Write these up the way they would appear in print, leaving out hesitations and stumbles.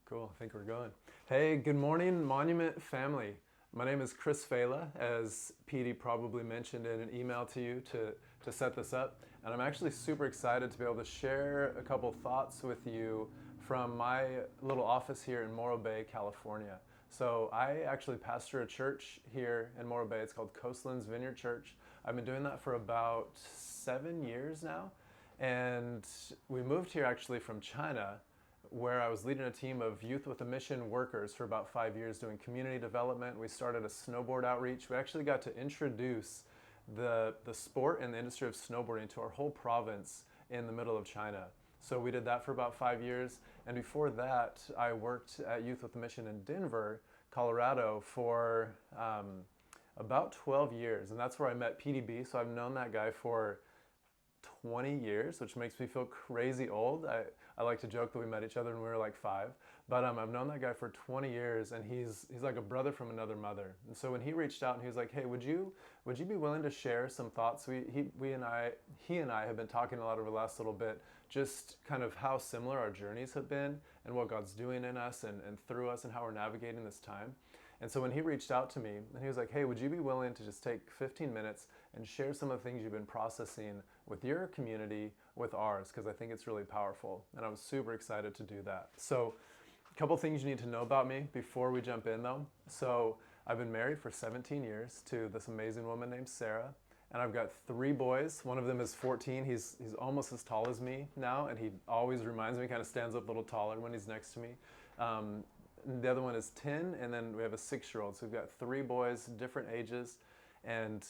Cool, I think we're going. Hey, good morning, Monument family. My name is Chris Fela, as Petey probably mentioned in an email to you to set this up. And I'm actually super excited to be able to share a couple thoughts with you from my little office here in Morro Bay, California. So I actually pastor a church here in Morro Bay. It's called Coastlands Vineyard Church. I've been doing that for about 7 years now. And we moved here actually from China, where I was leading a team of youth with a mission workers for about 5 years doing community development. We started a snowboard outreach. We actually got to introduce the sport and the industry of snowboarding to our whole province in the middle of China. So we did that for about 5 years. And before that, I worked at Youth with a Mission in Denver, Colorado for about 12 years. And that's where I met PDB. So I've known that guy for 20 years, which makes me feel crazy old. I like to joke that we met each other when we were like 5, but I've known that guy for 20 years, and he's like a brother from another mother. And so when he reached out and he was like, "Hey, would you be willing to share some thoughts?" He and I have been talking a lot over the last little bit, just kind of how similar our journeys have been and what God's doing in us and through us and how we're navigating this time. And so when he reached out to me and he was like, "Hey, would you be willing to just take 15 minutes and share some of the things you've been processing with your community, with ours, because I think it's really powerful." And I was super excited to do that. So a couple things you need to know about me before we jump in though. So I've been married for 17 years to this amazing woman named Sarah. And I've got 3 boys. One of them is 14. He's almost as tall as me now, and he always reminds me, kind of stands up a little taller when he's next to me. The other one is 10, and then we have a 6-year-old. So we've got 3 boys, different ages, and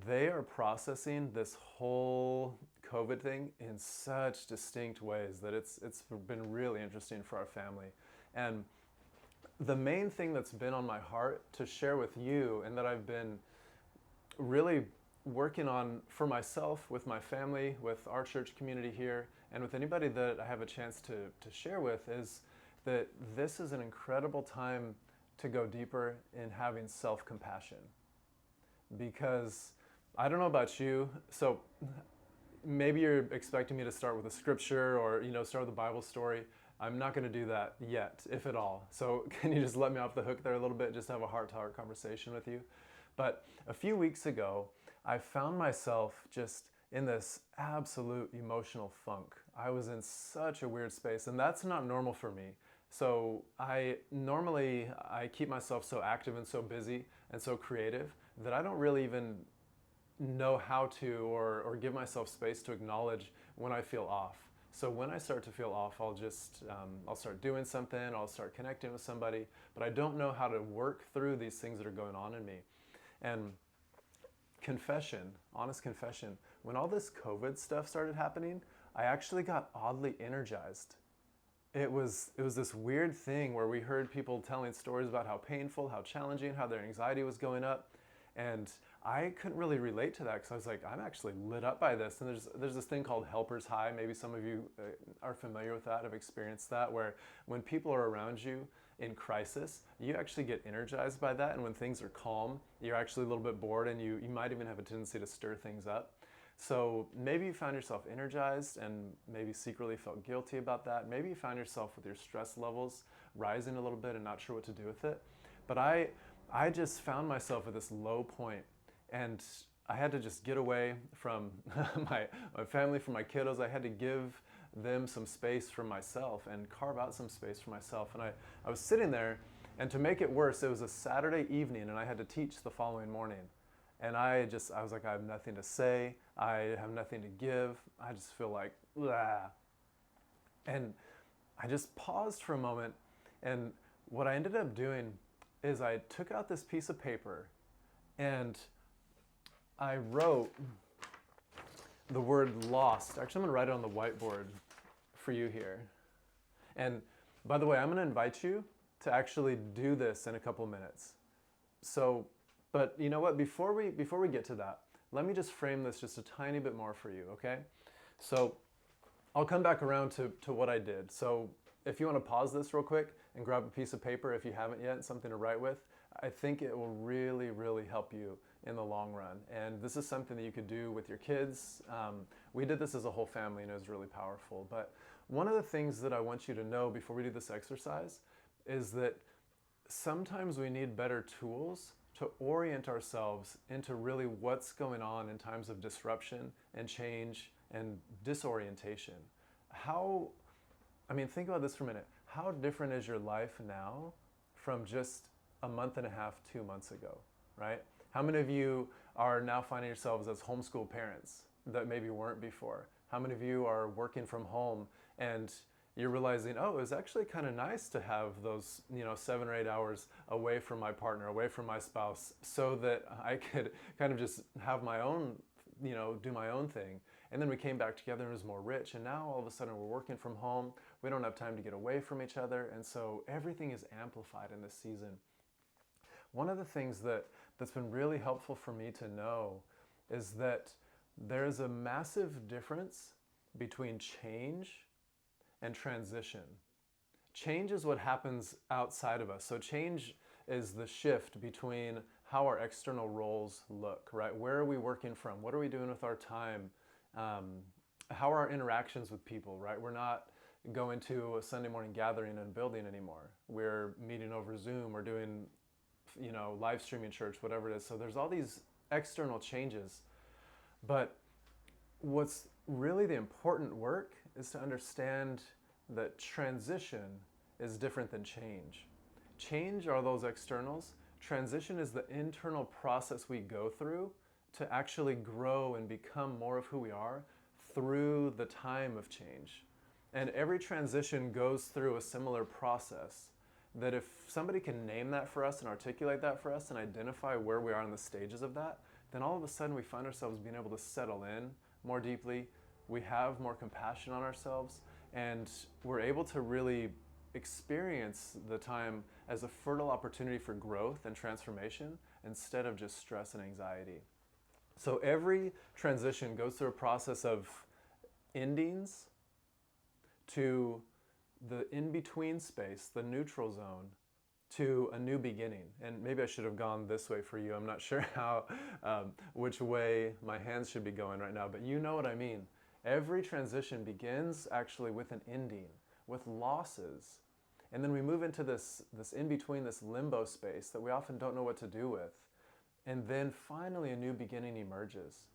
they are processing this whole COVID thing in such distinct ways that it's been really interesting for our family. And the main thing that's been on my heart to share with you, and that I've been really working on for myself, with my family, with our church community here, and with anybody that I have a chance to share with, is that this is an incredible time to go deeper in having self-compassion. Because I don't know about you, so maybe you're expecting me to start with a scripture or start with a Bible story. I'm not going to do that yet, if at all. So can you just let me off the hook there a little bit, just have a heart-to-heart conversation with you? But a few weeks ago, I found myself just in this absolute emotional funk. I was in such a weird space, and that's not normal for me. So I keep myself so active and so busy and so creative that I don't really even know how to or give myself space to acknowledge when I feel off. So when I start to feel off, I'll start doing something, I'll start connecting with somebody, but I don't know how to work through these things that are going on in me. And confession, honest confession, when all this COVID stuff started happening, I actually got oddly energized. It was this weird thing where we heard people telling stories about how painful, how challenging, how their anxiety was going up. And I couldn't really relate to that because I was like, I'm actually lit up by this. And there's this thing called helper's high. Maybe some of you are familiar with that, have experienced that, where when people are around you in crisis, you actually get energized by that. And when things are calm, you're actually a little bit bored, and you might even have a tendency to stir things up. So maybe you found yourself energized and maybe secretly felt guilty about that. Maybe you found yourself with your stress levels rising a little bit and not sure what to do with it. But I just found myself at this low point, and I had to just get away from my family, from my kiddos. I had to give them some space for myself and carve out some space for myself. And I was sitting there, and to make it worse, it was a Saturday evening, and I had to teach the following morning. And I was like, I have nothing to say. I have nothing to give. I just feel like, blah. And I just paused for a moment. And what I ended up doing is I took out this piece of paper and I wrote the word lost. Actually, I'm gonna write it on the whiteboard for you here. And by the way, I'm gonna invite you to actually do this in a couple minutes. So, but you know what, before we get to that, let me just frame this just a tiny bit more for you, okay? So I'll come back around to what I did. So if you want to pause this real quick and grab a piece of paper if you haven't yet, something to write with, I think it will really, really help you in the long run. And this is something that you could do with your kids. We did this as a whole family, and it was really powerful. But one of the things that I want you to know before we do this exercise is that sometimes we need better tools to orient ourselves into really what's going on in times of disruption and change and disorientation. Think about this for a minute. How different is your life now from just a month and a half, 2 months ago, right? How many of you are now finding yourselves as homeschool parents that maybe weren't before? How many of you are working from home and you're realizing, oh, it was actually kind of nice to have those, 7 or 8 hours away from my partner, away from my spouse, so that I could kind of just have my own, do my own thing. And then we came back together and it was more rich. And now all of a sudden we're working from home. We don't have time to get away from each other. And so everything is amplified in this season. One of the things that's been really helpful for me to know is that there's a massive difference between change and transition. Change is what happens outside of us. So change is the shift between how our external roles look, right? Where are we working from? What are we doing with our time? How are our interactions with people, right? We're not going to a Sunday morning gathering in a building anymore. We're meeting over Zoom or doing, live streaming church, whatever it is. So there's all these external changes. But what's really the important work is to understand that transition is different than change. Change are those externals. Transition is the internal process we go through to actually grow and become more of who we are through the time of change. And every transition goes through a similar process that if somebody can name that for us and articulate that for us and identify where we are in the stages of that, then all of a sudden we find ourselves being able to settle in more deeply. We have more compassion on ourselves, and we're able to really experience the time as a fertile opportunity for growth and transformation instead of just stress and anxiety. So every transition goes through a process of endings to the in-between space, the neutral zone, to a new beginning. And maybe I should have gone this way for you. I'm not sure which way my hands should be going right now, but you know what I mean. Every transition begins actually with an ending, with losses. And then we move into this in-between, this limbo space that we often don't know what to do with. And then finally a new beginning emerges.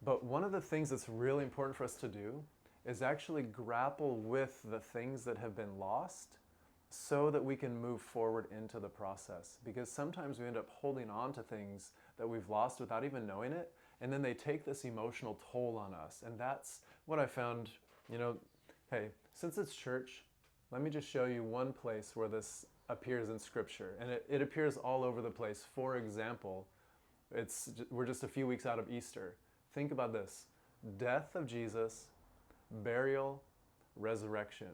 But one of the things that's really important for us to do is actually grapple with the things that have been lost so that we can move forward into the process. Because sometimes we end up holding on to things that we've lost without even knowing it, and then they take this emotional toll on us. And that's what I found, hey, since it's church, let me just show you one place where this appears in Scripture. And it appears all over the place. For example, we're just a few weeks out of Easter. Think about this: death of Jesus, burial, resurrection.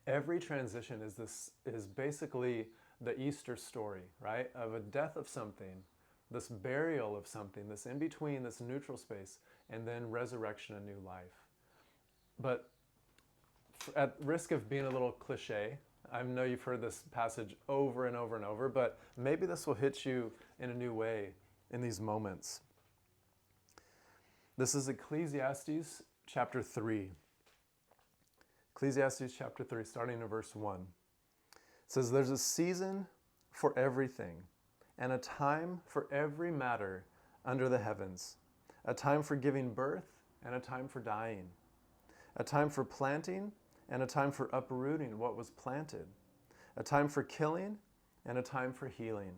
Every transition is basically the Easter story, right? Of a death of something, this burial of something, this in-between, this neutral space, and then resurrection, a new life. But at risk of being a little cliche, I know you've heard this passage over and over and over, but maybe this will hit you in a new way in these moments. This is Ecclesiastes chapter 3. Ecclesiastes chapter 3, starting in verse 1. It says, "There's a season for everything, and a time for every matter under the heavens, a time for giving birth and a time for dying, a time for planting and a time for uprooting what was planted, a time for killing and a time for healing,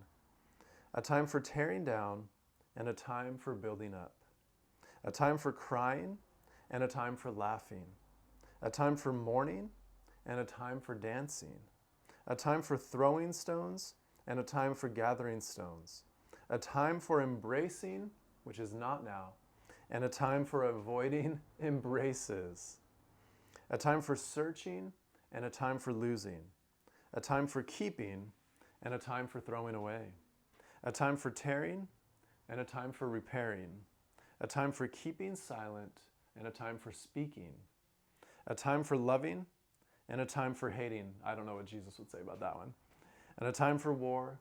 a time for tearing down and a time for building up, a time for crying and a time for laughing, a time for mourning and a time for dancing, a time for throwing stones and a time for gathering stones, a time for embracing, which is not now, and a time for avoiding embraces, a time for searching and a time for losing, a time for keeping and a time for throwing away, a time for tearing and a time for repairing, a time for keeping silent and a time for speaking, a time for loving and a time for hating." I don't know what Jesus would say about that one. "And a time for war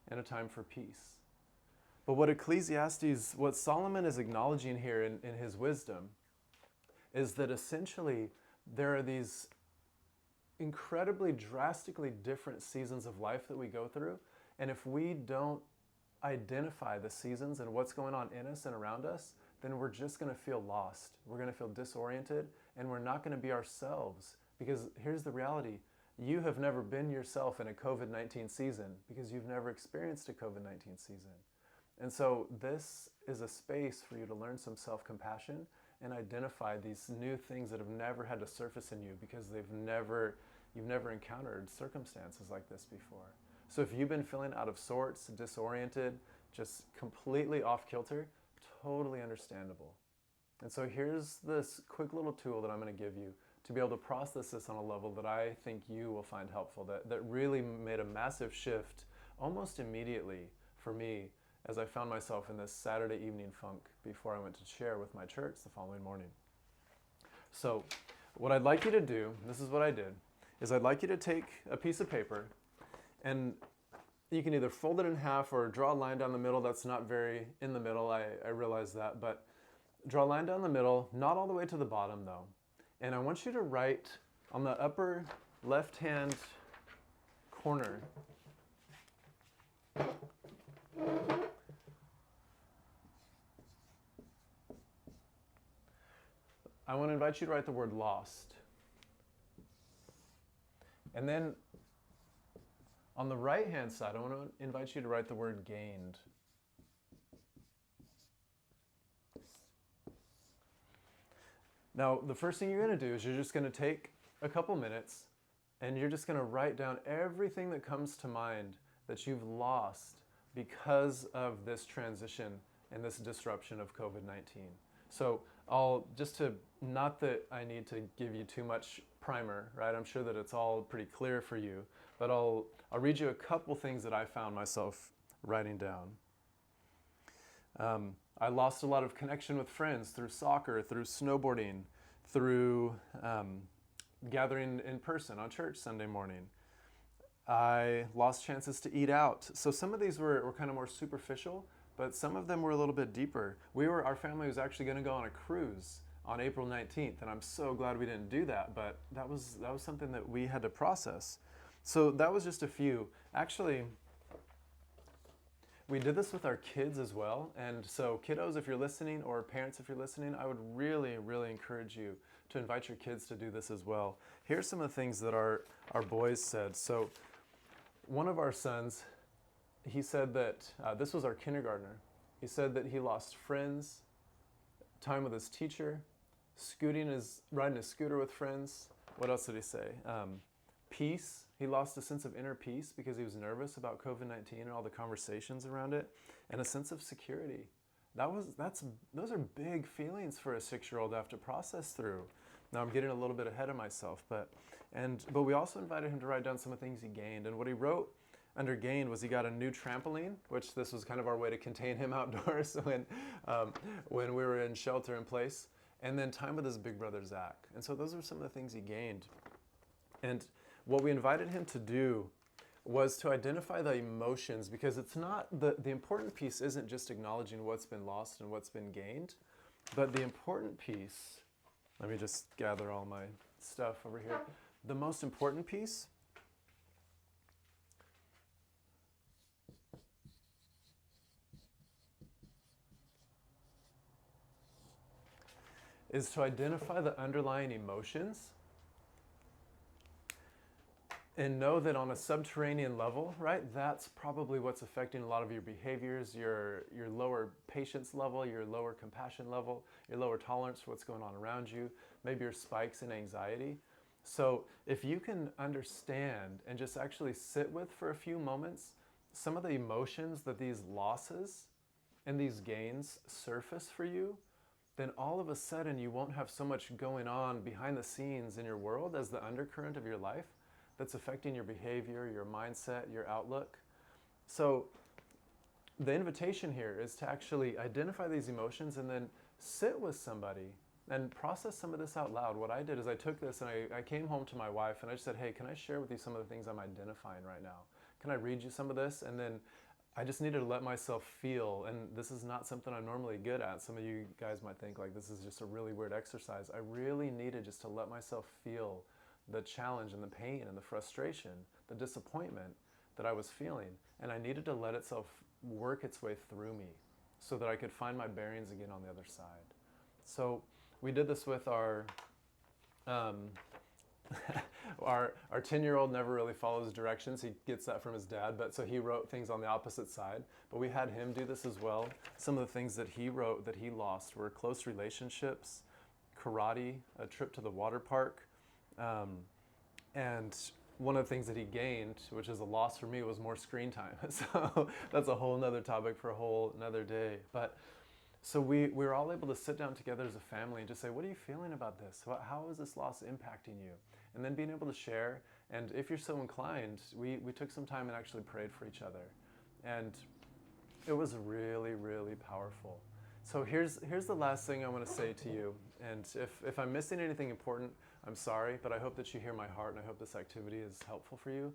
and a time for peace." But what Solomon is acknowledging here in his wisdom is that essentially there are these incredibly drastically different seasons of life that we go through. And if we don't identify the seasons and what's going on in us and around us, then we're just going to feel lost. We're going to feel disoriented, and we're not going to be ourselves. Because here's the reality. You have never been yourself in a COVID-19 season because you've never experienced a COVID-19 season. And so this is a space for you to learn some self-compassion and identify these new things that have never had to surface in you because you've never encountered circumstances like this before. So if you've been feeling out of sorts, disoriented, just completely off kilter, totally understandable. And so here's this quick little tool that I'm going to give you to be able to process this on a level that I think you will find helpful, that really made a massive shift almost immediately for me as I found myself in this Saturday evening funk before I went to share with my church the following morning. So what I'd like you to do, this is what I did, is I'd like you to take a piece of paper, and you can either fold it in half or draw a line down the middle. That's not very in the middle, I realize that, but draw a line down the middle, not all the way to the bottom though. And I want you to write on the upper left-hand corner, I want to invite you to write the word lost. And then on the right-hand side, I want to invite you to write the word gained. Now, the first thing you're going to do is you're just going to take a couple minutes and you're just going to write down everything that comes to mind that you've lost because of this transition and this disruption of COVID-19. So not that I need to give you too much primer, right? I'm sure that it's all pretty clear for you, but I'll read you a couple things that I found myself writing down. I lost a lot of connection with friends through soccer, through snowboarding, through gathering in person on church Sunday morning. I lost chances to eat out. So some of these were kind of more superficial, but some of them were a little bit deeper. Our family was actually going to go on a cruise on April 19th, and I'm so glad we didn't do that, but that was something that we had to process. So that was just a few. Actually, we did this with our kids as well, and so kiddos, if you're listening, or parents, if you're listening, I would really, really encourage you to invite your kids to do this as well. Here's some of the things that our boys said. So one of our sons, he said that, this was our kindergartner, he said that he lost friends, time with his teacher, riding his scooter with friends. What else did he say? Peace. He lost a sense of inner peace because he was nervous about COVID-19 and all the conversations around it, and a sense of security. Those are big feelings for a 6-year-old to have to process through. Now I'm getting a little bit ahead of myself, but we also invited him to write down some of the things he gained. And what he wrote under gained was he got a new trampoline, which this was kind of our way to contain him outdoors when we were in shelter in place, and then time with his big brother Zach. And so those are some of the things he gained. And what we invited him to do was to identify the emotions, because it's not the important piece isn't just acknowledging what's been lost and what's been gained, but the important piece, let me just gather all my stuff over here. The most important piece is to identify the underlying emotions and know that on a subterranean level, right, that's probably what's affecting a lot of your behaviors, your lower patience level, your lower compassion level, your lower tolerance for what's going on around you, maybe your spikes in anxiety. So if you can understand and just actually sit with for a few moments some of the emotions that these losses and these gains surface for you, then all of a sudden you won't have so much going on behind the scenes in your world as the undercurrent of your life that's affecting your behavior, your mindset, your outlook. So the invitation here is to actually identify these emotions and then sit with somebody and process some of this out loud. What I did is I took this and I came home to my wife and I just said, hey, can I share with you some of the things I'm identifying right now? Can I read you some of this? And then I just needed to let myself feel, and this is not something I'm normally good at. Some of you guys might think like this is just a really weird exercise. I really needed just to let myself feel the challenge and the pain and the frustration, the disappointment that I was feeling. And I needed to let itself work its way through me so that I could find my bearings again on the other side. So we did this with um, our 10-year-old never really follows directions. He gets that from his dad, but so he wrote things on the opposite side. But we had him do this as well. Some of the things that he wrote that he lost were close relationships, karate, a trip to the water park, and one of the things that he gained, which is a loss for me, was more screen time. So that's a whole nother topic for a whole another day. But so we were all able to sit down together as a family and just say, what are you feeling about this? How is this loss impacting you? And then being able to share. And if you're so inclined, we took some time and actually prayed for each other. And it was really, really powerful. So here's the last thing I want to say to you. And if I'm missing anything important, I'm sorry, but I hope that you hear my heart, and I hope this activity is helpful for you.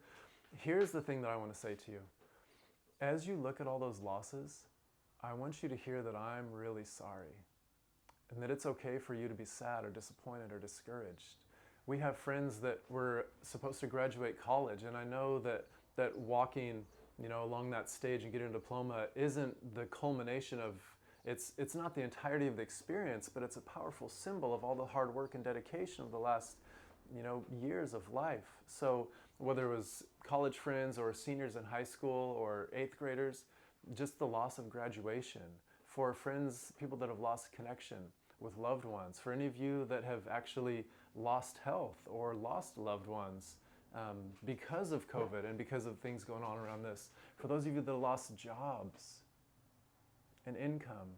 Here's the thing that I want to say to you. As you look at all those losses, I want you to hear that I'm really sorry, and that it's okay for you to be sad or disappointed or discouraged. We have friends that were supposed to graduate college, and I know that walking, along that stage and getting a diploma isn't the culmination of, it's not the entirety of the experience, but it's a powerful symbol of all the hard work and dedication of the last, years of life. So whether it was college friends or seniors in high school or 8th graders, just the loss of graduation. For friends, people that have lost connection with loved ones. For any of you that have actually lost health or lost loved ones because of COVID and because of things going on around this. For those of you that lost jobs and income.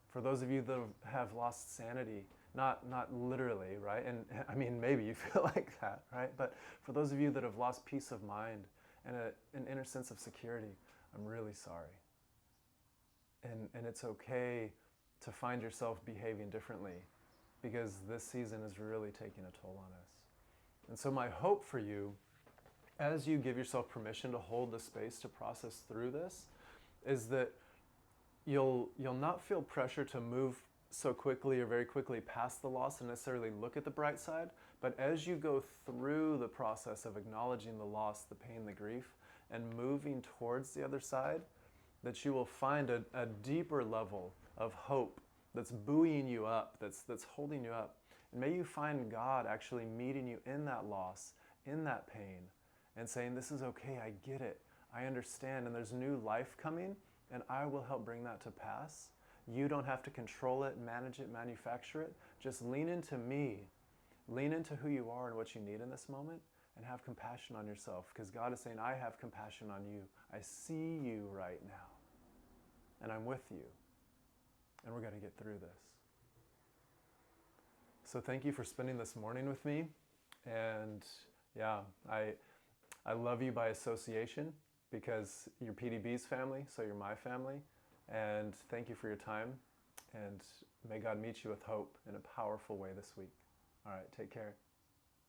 For those of you that have lost sanity, not literally, right? And I mean, maybe you feel like that, right? But for those of you that have lost peace of mind and an inner sense of security, I'm really sorry. And it's okay to find yourself behaving differently, because this season is really taking a toll on us. And so my hope for you, as you give yourself permission to hold the space to process through this, is that you'll not feel pressure to move so quickly or very quickly past the loss and necessarily look at the bright side. But as you go through the process of acknowledging the loss, the pain, the grief, and moving towards the other side, that you will find a deeper level of hope that's buoying you up, that's holding you up. And may you find God actually meeting you in that loss, in that pain, and saying, this is okay, I get it, I understand, and there's new life coming, and I will help bring that to pass. You don't have to control it, manage it, manufacture it. Just lean into me. Lean into who you are and what you need in this moment, and have compassion on yourself, because God is saying, I have compassion on you. I see you right now, and I'm with you, and we're going to get through this. So thank you for spending this morning with me, and yeah, I love you by association, because you're PDB's family, so you're my family, and thank you for your time, and may God meet you with hope in a powerful way this week. All right, take care.